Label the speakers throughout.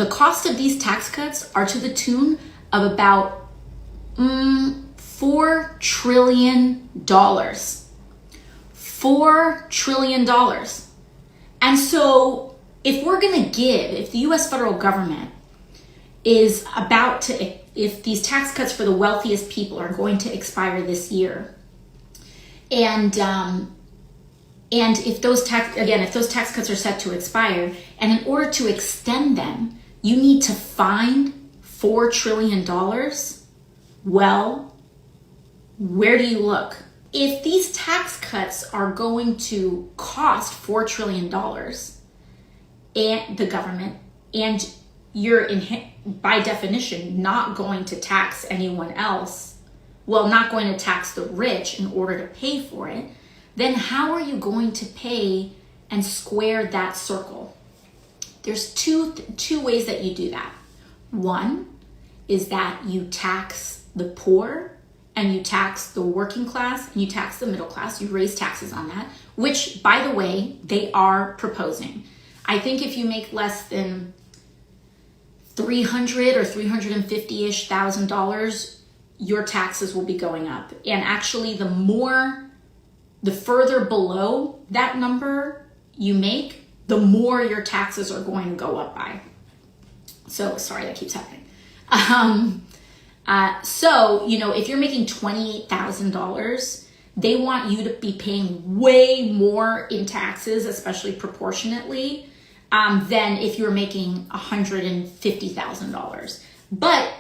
Speaker 1: The cost of these tax cuts are to the tune of about $4 trillion. $4 trillion. And so if the US federal government is about to, if these tax cuts for the wealthiest people are going to expire this year, and if those tax cuts are set to expire, and in order to extend them, you need to find $4 trillion, well, where do you look? If these tax cuts are going to cost $4 trillion and the government, and you're by definition not going to tax anyone else, well, not going to tax the rich in order to pay for it, then how are you going to pay and square that circle? There's two ways that you do that. One is that you tax the poor and you tax the working class and you tax the middle class. You raise taxes on that, which, by the way, they are proposing. I think if you make less than $300,000 or $350,000-ish, your taxes will be going up. And actually, the further below that number you make, the more your taxes are going to go up by. So, sorry, that keeps happening. So, if you're making $28,000, they want you to be paying way more in taxes, especially proportionately, than if you're making $150,000. But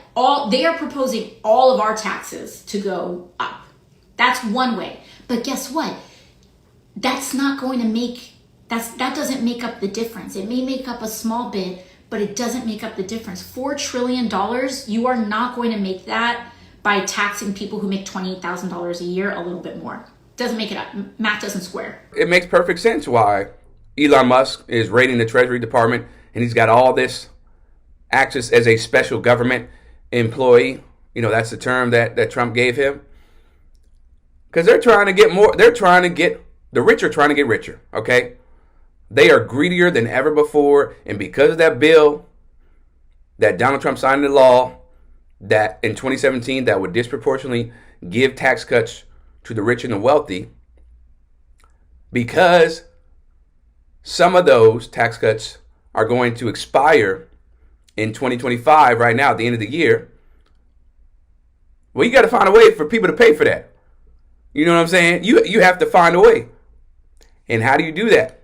Speaker 1: they are proposing all of our taxes to go up. That's one way. But guess what? That's not going to that doesn't make up the difference. It may make up a small bit, but it doesn't make up the difference. $4 trillion, you are not going to make that by taxing people who make $28,000 a year a little bit more. Doesn't make it up. Math doesn't square.
Speaker 2: It makes perfect sense why Elon Musk is raiding the Treasury Department, and he's got all this access as a special government employee. That's the term that Trump gave him. Because they're trying to get more. The rich are trying to get richer, okay? They are greedier than ever before. And because of that bill that Donald Trump signed into law that in 2017 that would disproportionately give tax cuts to the rich and the wealthy, because some of those tax cuts are going to expire in 2025 right now at the end of the year, well, you got to find a way for people to pay for that. You know what I'm saying? You have to find a way. And how do you do that?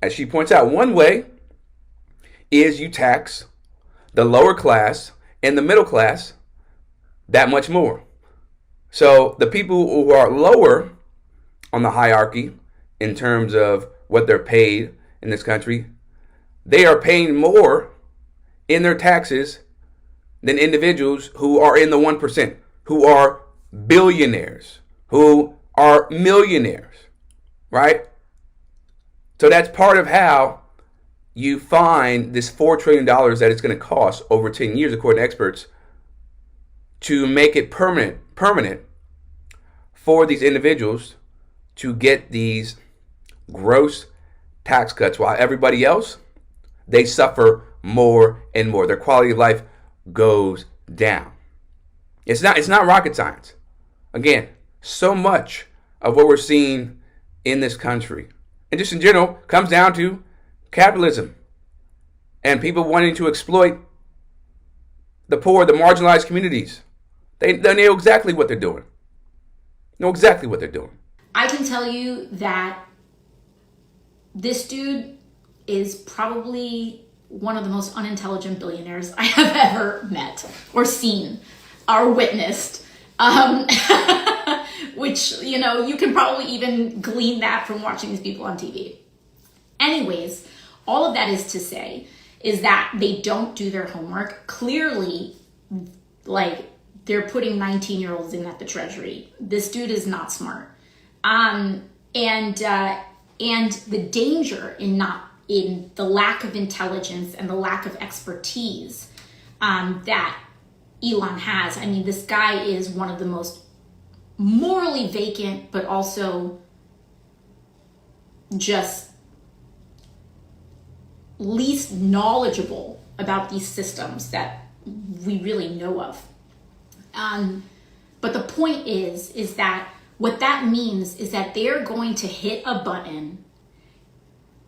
Speaker 2: As she points out, one way is you tax the lower class and the middle class that much more. So the people who are lower on the hierarchy in terms of what they're paid in this country, they are paying more in their taxes than individuals who are in the 1%, who are billionaires, who are millionaires, right? So that's part of how you find this $4 trillion that it's going to cost over 10 years, according to experts, to make it permanent for these individuals to get these gross tax cuts, while everybody else, they suffer more and more. Their quality of life goes down. It's not rocket science. Again, so much of what we're seeing in this country, and just in general, comes down to capitalism and people wanting to exploit the poor, the marginalized communities. They know exactly what they're doing.
Speaker 1: I can tell you that this dude is probably one of the most unintelligent billionaires I have ever met or seen or witnessed. Which, you can probably even glean that from watching these people on TV. Anyways, all of that is to say is that they don't do their homework. Clearly, they're putting 19-year-olds in at the Treasury. This dude is not smart. And the danger in the lack of intelligence and the lack of expertise that Elon has. I mean, this guy is one of the most morally vacant, but also just least knowledgeable about these systems that we really know of. But the point is that what that means is that they're going to hit a button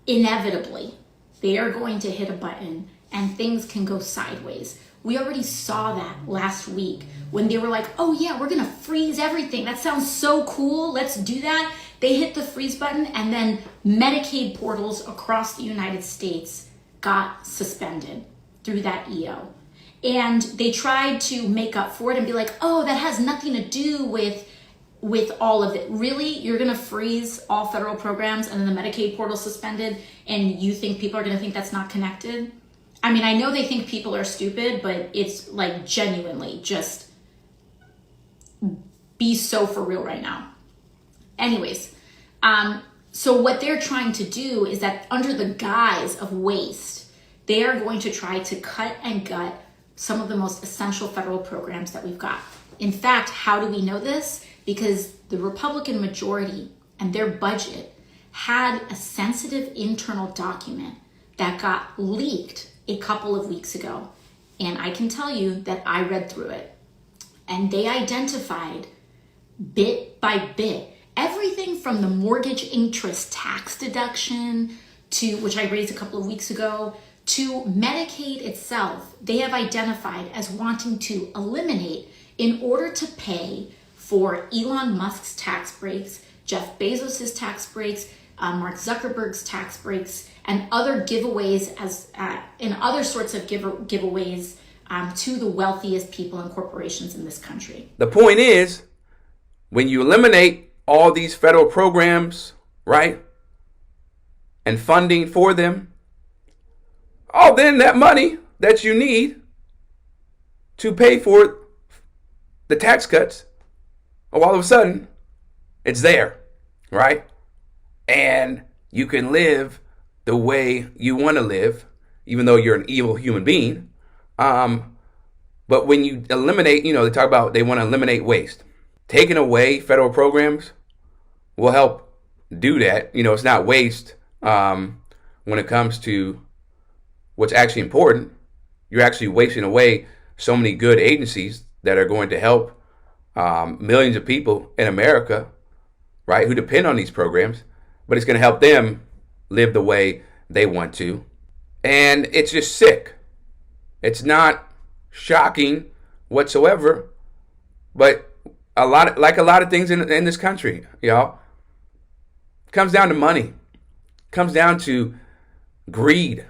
Speaker 1: inevitably. They are going to hit a button and things can go sideways. We already saw that last week when they were like, oh yeah, we're gonna freeze everything. That sounds so cool, let's do that. They hit the freeze button and then Medicaid portals across the United States got suspended through that EO. And they tried to make up for it and be like, oh, that has nothing to do with all of it. Really? You're gonna freeze all federal programs and then the Medicaid portal suspended and you think people are gonna think that's not connected? I mean, I know they think people are stupid, but it's like genuinely just be so for real right now. Anyways, so what they're trying to do is that under the guise of waste, they are going to try to cut and gut some of the most essential federal programs that we've got. In fact, how do we know this? Because the Republican majority and their budget had a sensitive internal document that got leaked a couple of weeks ago. And I can tell you that I read through it. And they identified bit by bit everything from the mortgage interest tax deduction to, which I raised a couple of weeks ago, to Medicaid itself. They have identified as wanting to eliminate in order to pay for Elon Musk's tax breaks, Jeff Bezos's tax breaks, Mark Zuckerberg's tax breaks, and other giveaways and other sorts of giveaways to the wealthiest people and corporations in this country.
Speaker 2: The point is, when you eliminate all these federal programs, right, and funding for them, oh, then that money that you need to pay for the tax cuts, oh, all of a sudden, it's there, right? And you can live the way you want to live, even though you're an evil human being. But when you eliminate, they talk about they want to eliminate waste. Taking away federal programs will help do that. It's not waste when it comes to what's actually important. You're actually wasting away so many good agencies that are going to help millions of people in America, right, who depend on these programs. But it's going to help them live the way they want to. And it's just sick. It's not shocking whatsoever. But a lot of things in this country, y'all, comes down to money. Comes down to greed.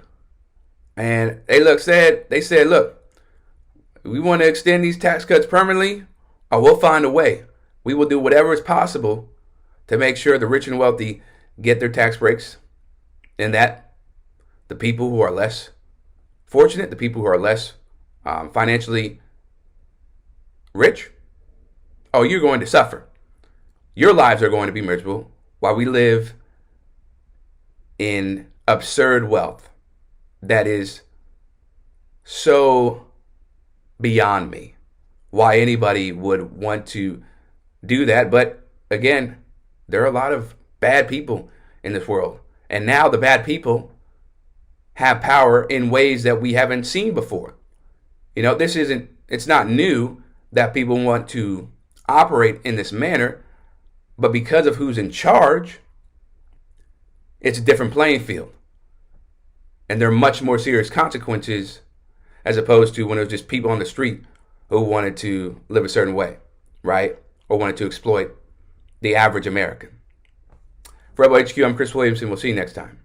Speaker 2: And they said, look, we want to extend these tax cuts permanently, or we'll find a way. We will do whatever is possible to make sure the rich and wealthy get their tax breaks, and that the people who are less fortunate, the people who are less financially rich, oh, you're going to suffer. Your lives are going to be miserable while we live in absurd wealth that is so beyond me. Why anybody would want to do that. But again, there are a lot of bad people in this world. And now the bad people have power in ways that we haven't seen before. It's not new that people want to operate in this manner, but because of who's in charge, it's a different playing field. And there are much more serious consequences as opposed to when it was just people on the street who wanted to live a certain way, right? Or wanted to exploit the average American. For Rebel HQ, I'm Chris Williamson. We'll see you next time.